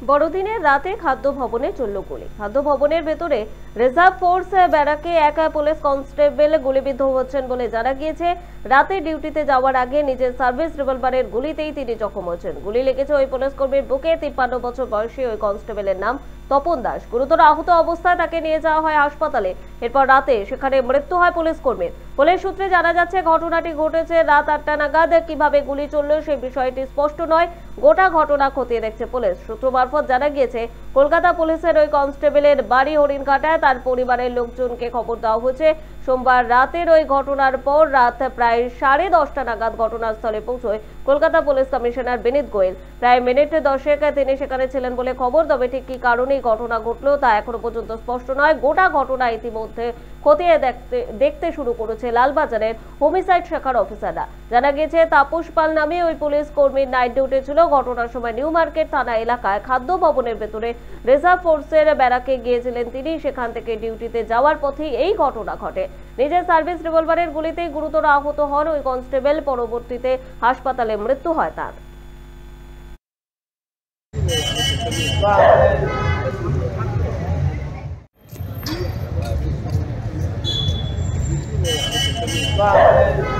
বড়দিনের রাতে খাদ্য ভবনে চলল গুলি। খাদ্য ভবনের ভেতরে রিজার্ভ ফোর্স ব্যারাকে এক পুলিশ কনস্টেবল গুলিবিদ্ধ হচ্ছেন বলে জানা গিয়েছে। রাতে ডিউটিতে যাওয়ার আগে নিজের সার্ভিস রিভলভারের গুলিতেই তিনি জখম হয়েছেন। গুলি লেগেছে ওই পুলিশ কর্মীর বুকে। 53 বছর বয়সী ওই কনস্টেবলের নাম তপন দাস। গুরুতর আহত অবস্থায় তাকে নিয়ে যাওয়া হয় হাসপাতালে। এরপর রাতে সেখানে মৃত্যু হয় পুলিশ কর্মীর। পুলিশ সূত্রে জানা যাচ্ছে ঘটনাটি ঘটেছে রাত 8টা নাগাদ। কিভাবে গুলি চলল সেই বিষয়টি স্পষ্ট নয়। গোটা ঘটনা খতিয়ে দেখছে পুলিশ। সূত্র মারফত জানা গিয়েছে কলকাতা পুলিশের ওই কনস্টেবলের বাড়ি হরিণঘাটায়। তার পরিবারের লোকজনকে খবর দেওয়া হয়েছে। সোমবার রাতের ওই ঘটনার পর রাত প্রায় 10:30 নাগাদ ঘটনাস্থলে পৌঁছয় কলকাতা পুলিশ কমিশনার বিনীত গোয়েল। প্রায় মিনিট 10 তিনি সেখানে ছিলেন বলে খবর। তবে ঠিক কি কারণে ঘটনা ঘটলো তা এখনো পর্যন্ত স্পষ্ট নয়। গোটা ঘটনা ইতিমধ্যে খতিয়ে দেখতে শুরু করেছে লালবাজারের হোমিসাইড শাখার অফিসাররা। জানা গিয়েছে তাপস পাল নামে ওই পুলিশ কর্মীর নাইট ডিউটি ছিল। ঘটনার সময় নিউ মার্কেট থানা এলাকায় খাদ্য ভবনের ভেতরে রিজার্ভ ফোর্সের ব্যারাকে গিয়েছিলেন তিনি। সেখান থেকে ডিউটিতে যাওয়ার পথেই এই ঘটনা ঘটে। নিজের সার্ভিস রিভলভারের গুলিতেই গুরুতর আহত হন ওই কনস্টেবল। পরবর্তীতে হাসপাতালে মৃত্যু হয় তার। Wow.